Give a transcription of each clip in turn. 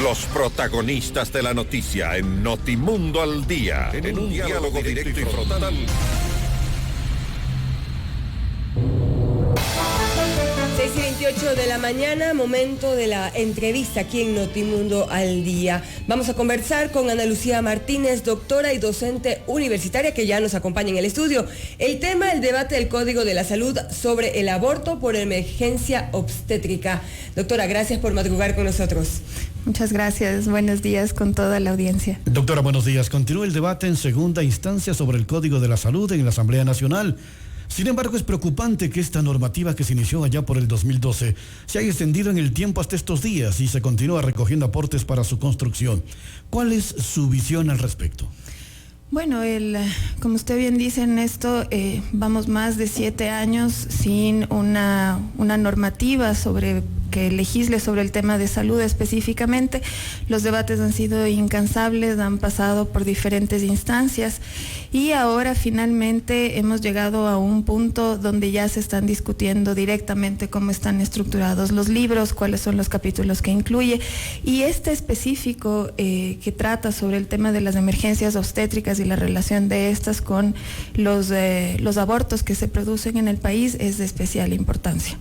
Los protagonistas de la noticia en Notimundo al Día. En un diálogo directo y frontal. 6:28 de la mañana, momento de la entrevista aquí en Notimundo al Día. Vamos a conversar con Ana Lucía Martínez, doctora y docente universitaria que ya nos acompaña en el estudio. El tema, el debate del Código de la Salud sobre el aborto por emergencia obstétrica. Doctora, gracias por madrugar con nosotros. Muchas gracias. Buenos días con toda la audiencia. Doctora, buenos días. Continúa el debate en segunda instancia sobre el Código de la Salud en la Asamblea Nacional. Sin embargo, es preocupante que esta normativa que se inició allá por el 2012 se haya extendido en el tiempo hasta estos días y se continúa recogiendo aportes para su construcción. ¿Cuál es su visión al respecto? Bueno, como usted bien dice, en esto vamos más de 7 años sin una normativa que legisle sobre el tema de salud específicamente. Los debates han sido incansables, han pasado por diferentes instancias y ahora finalmente hemos llegado a un punto donde ya se están discutiendo directamente cómo están estructurados los libros, cuáles son los capítulos que incluye, y este específico que trata sobre el tema de las emergencias obstétricas y la relación de estas con los abortos que se producen en el país es de especial importancia.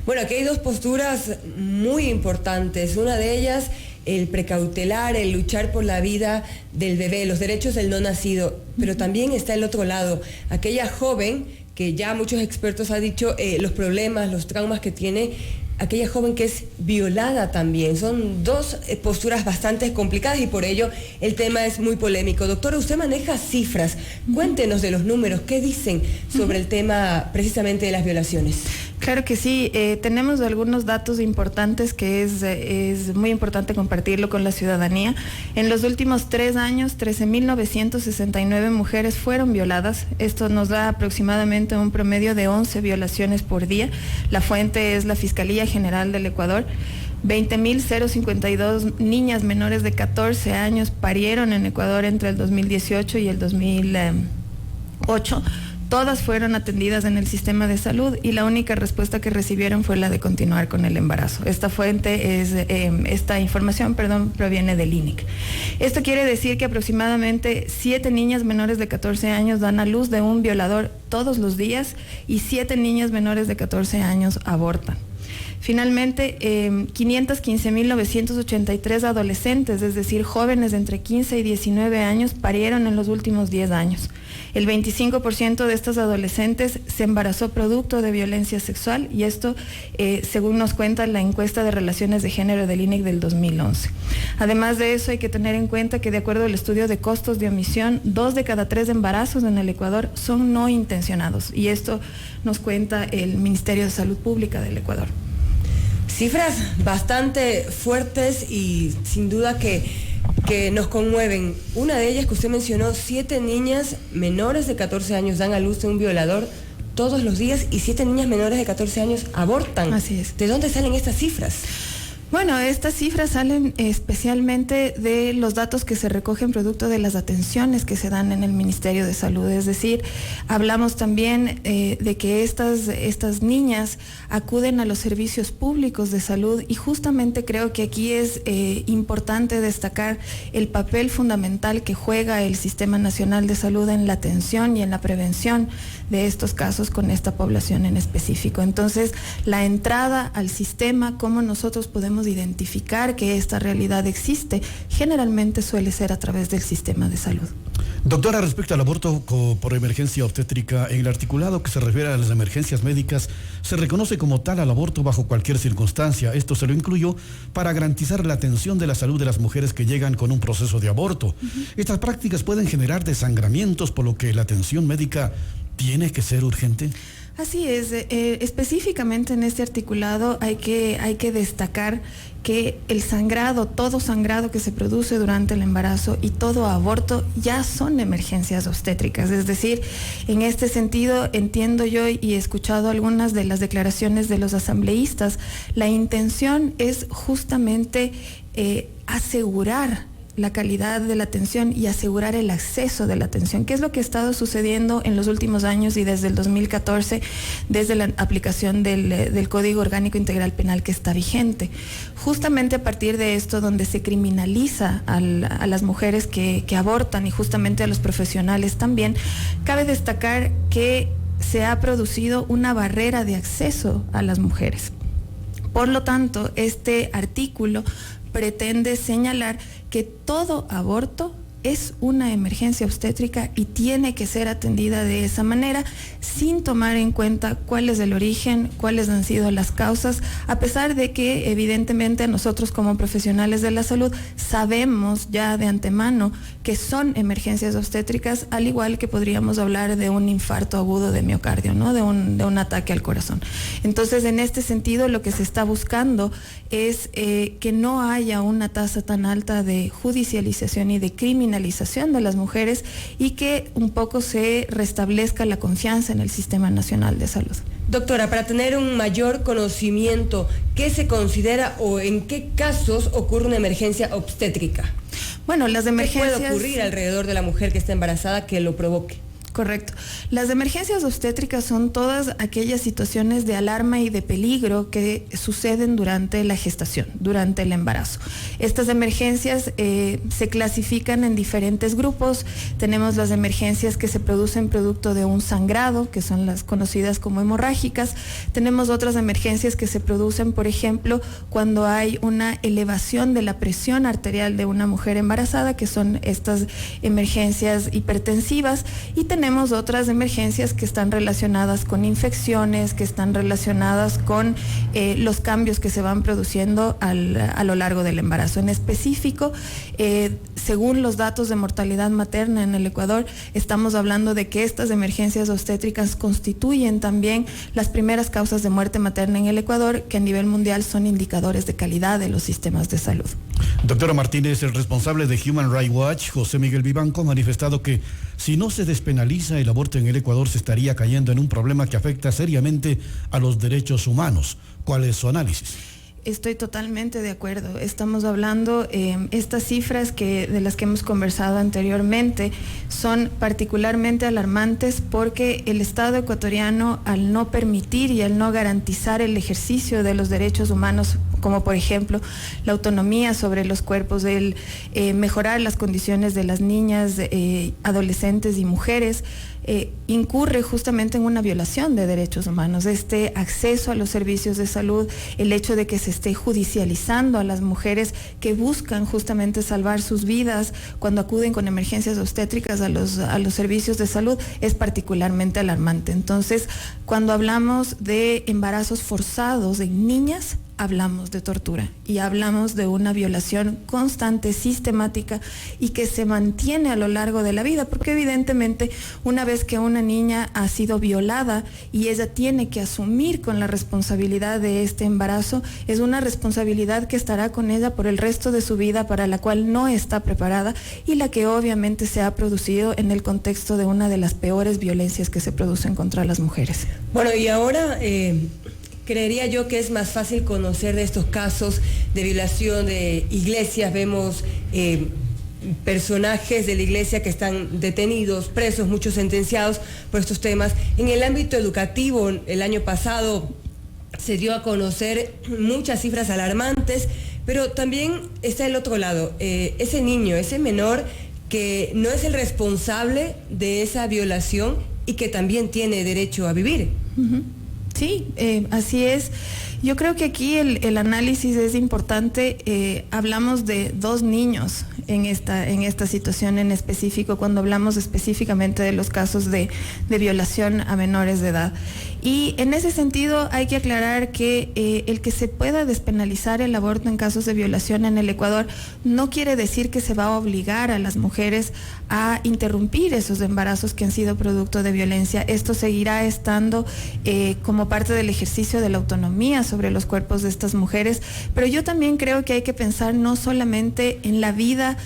Bueno, aquí hay dos posturas muy importantes. Una de ellas, el precautelar, el luchar por la vida del bebé, los derechos del no nacido. Pero también está el otro lado, aquella joven que ya muchos expertos han dicho los problemas, los traumas que tiene, aquella joven que es violada también. Son dos posturas bastante complicadas y por ello el tema es muy polémico. Doctora, usted maneja cifras. Cuéntenos de los números. ¿Qué dicen sobre el tema precisamente de las violaciones? Claro que sí, tenemos algunos datos importantes que es muy importante compartirlo con la ciudadanía. En los últimos 3 años, 13.969 mujeres fueron violadas. Esto nos da aproximadamente un promedio de 11 violaciones por día. La fuente es la Fiscalía General del Ecuador. 20.052 niñas menores de 14 años parieron en Ecuador entre el 2018 y el 2008. Todas fueron atendidas en el sistema de salud y la única respuesta que recibieron fue la de continuar con el embarazo. Esta información proviene del INIC. Esto quiere decir que aproximadamente 7 niñas menores de 14 años dan a luz de un violador todos los días y 7 niñas menores de 14 años abortan. Finalmente, 515.983 adolescentes, es decir, jóvenes de entre 15 y 19 años, parieron en los últimos 10 años. El 25% de estas adolescentes se embarazó producto de violencia sexual y esto, según nos cuenta la encuesta de relaciones de género del INEC del 2011. Además de eso, hay que tener en cuenta que de acuerdo al estudio de costos de omisión, 2 de cada 3 embarazos en el Ecuador son no intencionados y esto nos cuenta el Ministerio de Salud Pública del Ecuador. Cifras bastante fuertes y sin duda que nos conmueven. Una de ellas que usted mencionó, 7 niñas menores de 14 años dan a luz de un violador todos los días y 7 niñas menores de 14 años abortan. Así es. ¿De dónde salen estas cifras? Bueno, estas cifras salen especialmente de los datos que se recogen producto de las atenciones que se dan en el Ministerio de Salud. Es decir, hablamos también de que estas niñas acuden a los servicios públicos de salud y justamente creo que aquí es importante destacar el papel fundamental que juega el Sistema Nacional de Salud en la atención y en la prevención de estos casos con esta población en específico. Entonces, la entrada al sistema, cómo nosotros podemos identificar que esta realidad existe, generalmente suele ser a través del sistema de salud. Doctora, respecto al aborto por emergencia obstétrica, en el articulado que se refiere a las emergencias médicas, se reconoce como tal al aborto bajo cualquier circunstancia. Esto se lo incluyó para garantizar la atención de la salud de las mujeres que llegan con un proceso de aborto. Estas prácticas pueden generar desangramientos, por lo que la atención médica tiene que ser urgente. Así es, específicamente en este articulado hay que destacar que el sangrado, todo sangrado que se produce durante el embarazo y todo aborto ya son emergencias obstétricas. Es decir, en este sentido entiendo yo y he escuchado algunas de las declaraciones de los asambleístas, la intención es justamente asegurar la calidad de la atención y asegurar el acceso de la atención, que es lo que ha estado sucediendo en los últimos años y desde el 2014, desde la aplicación del Código Orgánico Integral Penal que está vigente. Justamente a partir de esto, donde se criminaliza a las mujeres que abortan y justamente a los profesionales también, cabe destacar que se ha producido una barrera de acceso a las mujeres. Por lo tanto, este artículo pretende señalar que todo aborto es una emergencia obstétrica y tiene que ser atendida de esa manera, sin tomar en cuenta cuál es el origen, cuáles han sido las causas, a pesar de que evidentemente nosotros como profesionales de la salud sabemos ya de antemano que son emergencias obstétricas, al igual que podríamos hablar de un infarto agudo de miocardio, ¿no? de un ataque al corazón. Entonces, en este sentido, lo que se está buscando es que no haya una tasa tan alta de judicialización y de criminalización de las mujeres y que un poco se restablezca la confianza en el Sistema Nacional de Salud. Doctora, para tener un mayor conocimiento, ¿qué se considera o en qué casos ocurre una emergencia obstétrica? Bueno, las emergencias... ¿Qué puede ocurrir alrededor de la mujer que está embarazada que lo provoque? Correcto. Las emergencias obstétricas son todas aquellas situaciones de alarma y de peligro que suceden durante la gestación, durante el embarazo. Estas emergencias se clasifican en diferentes grupos. Tenemos las emergencias que se producen producto de un sangrado, que son las conocidas como hemorrágicas. Tenemos otras emergencias que se producen, por ejemplo, cuando hay una elevación de la presión arterial de una mujer embarazada, que son estas emergencias hipertensivas, y tenemos otras emergencias que están relacionadas con infecciones, que están relacionadas con los cambios que se van produciendo a lo largo del embarazo. En específico, según los datos de mortalidad materna en el Ecuador, estamos hablando de que estas emergencias obstétricas constituyen también las primeras causas de muerte materna en el Ecuador, que a nivel mundial son indicadores de calidad de los sistemas de salud. Doctora Martínez, el responsable de Human Rights Watch, José Miguel Vivanco, ha manifestado que si no se despenaliza el aborto en el Ecuador, se estaría cayendo en un problema que afecta seriamente a los derechos humanos. ¿Cuál es su análisis? Estoy totalmente de acuerdo. Estamos hablando, estas cifras de las que hemos conversado anteriormente son particularmente alarmantes porque el Estado ecuatoriano, al no permitir y al no garantizar el ejercicio de los derechos humanos, como por ejemplo la autonomía sobre los cuerpos, el mejorar las condiciones de las niñas, adolescentes y mujeres, incurre justamente en una violación de derechos humanos. Este acceso a los servicios de salud, el hecho de que se esté judicializando a las mujeres que buscan justamente salvar sus vidas cuando acuden con emergencias obstétricas a los servicios de salud, es particularmente alarmante. Entonces, cuando hablamos de embarazos forzados en niñas, hablamos de tortura y hablamos de una violación constante, sistemática y que se mantiene a lo largo de la vida, porque evidentemente una vez que una niña ha sido violada y ella tiene que asumir con la responsabilidad de este embarazo, es una responsabilidad que estará con ella por el resto de su vida, para la cual no está preparada y la que obviamente se ha producido en el contexto de una de las peores violencias que se producen contra las mujeres. Bueno, y ahora... creería yo que es más fácil conocer de estos casos de violación de iglesias. Vemos personajes de la iglesia que están detenidos, presos, muchos sentenciados por estos temas. En el ámbito educativo, el año pasado se dio a conocer muchas cifras alarmantes, pero también está el otro lado, ese niño, ese menor que no es el responsable de esa violación y que también tiene derecho a vivir. Uh-huh. Sí, así es. Yo creo que aquí el análisis es importante. Hablamos de 2 niños en esta situación en específico, cuando hablamos específicamente de los casos de violación a menores de edad. Y en ese sentido hay que aclarar que el que se pueda despenalizar el aborto en casos de violación en el Ecuador no quiere decir que se va a obligar a las mujeres a interrumpir esos embarazos que han sido producto de violencia. Esto seguirá estando como parte del ejercicio de la autonomía sobre los cuerpos de estas mujeres, pero yo también creo que hay que pensar no solamente en la vida,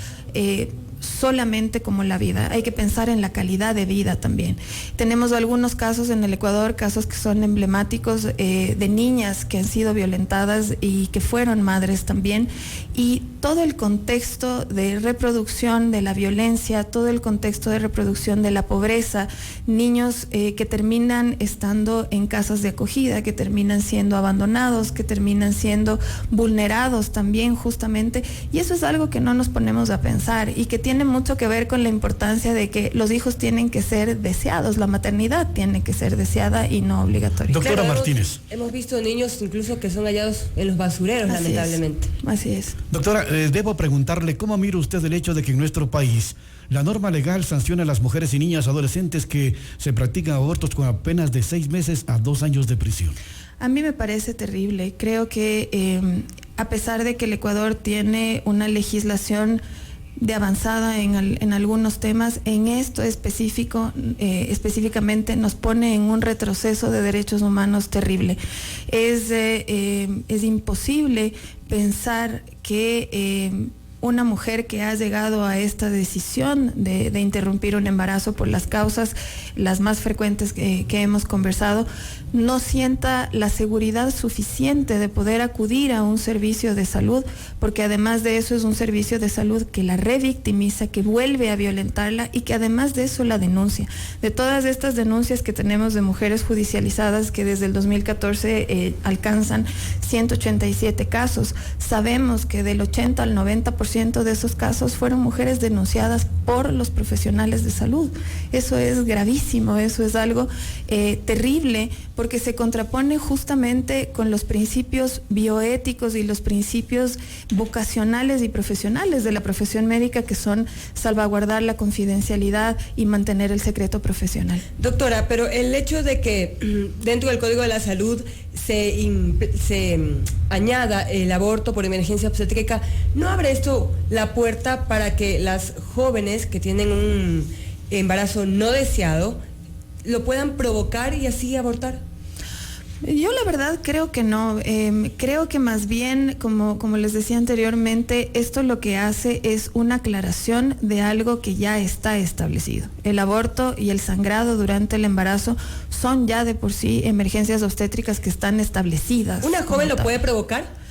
solamente como la vida, hay que pensar en la calidad de vida también. Tenemos algunos casos en el Ecuador, casos que son emblemáticos de niñas que han sido violentadas y que fueron madres también, y todo el contexto de reproducción de la violencia, todo el contexto de reproducción de la pobreza, niños que terminan estando en casas de acogida, que terminan siendo abandonados, que terminan siendo vulnerados también justamente, y eso es algo que no nos ponemos a pensar y que tiene mucho que ver con la importancia de que los hijos tienen que ser deseados, la maternidad tiene que ser deseada y no obligatoria. Doctora Claro, Martínez. Hemos visto niños incluso que son hallados en los basureros, lamentablemente. Así es. Doctora, debo preguntarle, ¿cómo mira usted el hecho de que en nuestro país la norma legal sanciona a las mujeres y niñas adolescentes que se practican abortos con apenas de 6 meses a 2 años de prisión? A mí me parece terrible. Creo que a pesar de que el Ecuador tiene una legislación de avanzada en algunos temas, en esto específicamente nos pone en un retroceso de derechos humanos terrible. Es imposible pensar que una mujer que ha llegado a esta decisión de interrumpir un embarazo por las causas las más frecuentes que hemos conversado, no sienta la seguridad suficiente de poder acudir a un servicio de salud, porque además de eso es un servicio de salud que la revictimiza, que vuelve a violentarla y que además de eso la denuncia. De todas estas denuncias que tenemos de mujeres judicializadas que desde el 2014 alcanzan 187 casos, sabemos que del 80 al 90% de esos casos fueron mujeres denunciadas por los profesionales de salud. Eso es gravísimo, eso es algo terrible, porque se contrapone justamente con los principios bioéticos y los principios vocacionales y profesionales de la profesión médica, que son salvaguardar la confidencialidad y mantener el secreto profesional. Doctora, pero el hecho de que dentro del Código de la Salud se añada el aborto por emergencia obstétrica, ¿no abre esto la puerta para que las jóvenes que tienen un embarazo no deseado lo puedan provocar y así abortar? Yo la verdad creo que no. Creo que más bien, como les decía anteriormente, esto lo que hace es una aclaración de algo que ya está establecido. El aborto y el sangrado durante el embarazo son ya de por sí emergencias obstétricas que están establecidas. ¿Una joven lo puede provocar?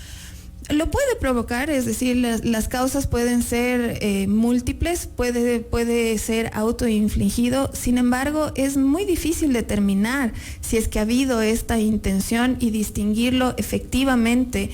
Lo puede provocar, es decir, las causas pueden ser múltiples, puede ser autoinfligido. Sin embargo, es muy difícil determinar si es que ha habido esta intención y distinguirlo efectivamente,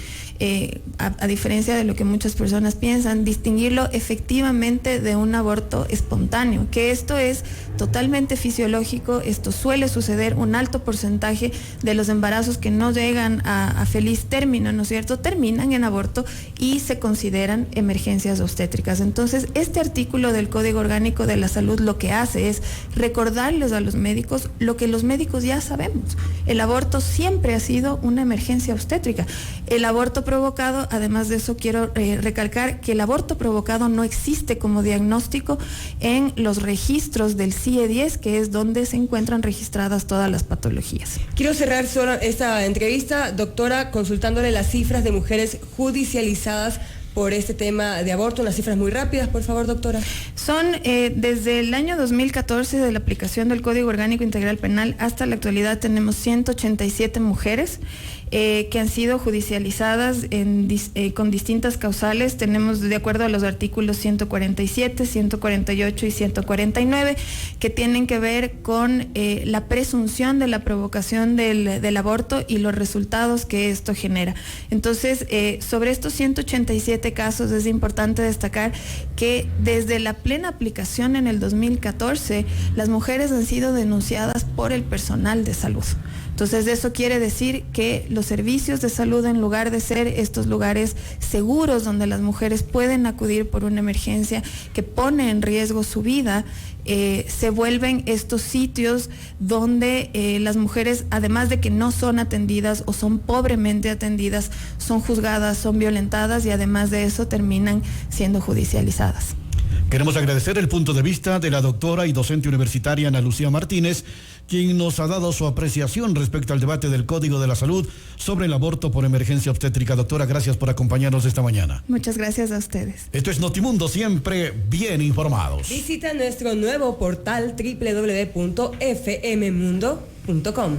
a diferencia de lo que muchas personas piensan, distinguirlo efectivamente de un aborto espontáneo, que esto es totalmente fisiológico. Esto suele suceder. Un alto porcentaje de los embarazos que no llegan a feliz término, ¿no es cierto?, terminan en aborto y se consideran emergencias obstétricas. Entonces, este artículo del Código Orgánico de la Salud lo que hace es recordarles a los médicos lo que los médicos ya sabemos. El aborto siempre ha sido una emergencia obstétrica. El aborto provocado, además de eso quiero recalcar que el aborto provocado no existe como diagnóstico en los registros del CIE-10, que es donde se encuentran registradas todas las patologías. Quiero cerrar solo esta entrevista, doctora, consultándole las cifras de mujeres judicializadas por este tema de aborto, unas cifras muy rápidas, por favor, doctora. Son desde el año 2014 de la aplicación del Código Orgánico Integral Penal hasta la actualidad tenemos 187 mujeres que han sido judicializadas con distintas causales. Tenemos, de acuerdo a los artículos 147, 148 y 149, que tienen que ver con la presunción de la provocación del aborto y los resultados que esto genera. Entonces, sobre estos 187 casos es importante destacar que desde la plena aplicación en el 2014, las mujeres han sido denunciadas por el personal de salud. Entonces, eso quiere decir que los servicios de salud, en lugar de ser estos lugares seguros donde las mujeres pueden acudir por una emergencia que pone en riesgo su vida, se vuelven estos sitios donde las mujeres, además de que no son atendidas o son pobremente atendidas, son juzgadas, son violentadas y además de eso terminan siendo judicializadas. Queremos agradecer el punto de vista de la doctora y docente universitaria Ana Lucía Martínez, quien nos ha dado su apreciación respecto al debate del Código de la Salud sobre el aborto por emergencia obstétrica. Doctora, gracias por acompañarnos esta mañana. Muchas gracias a ustedes. Esto es Notimundo, siempre bien informados. Visita nuestro nuevo portal www.fmmundo.com.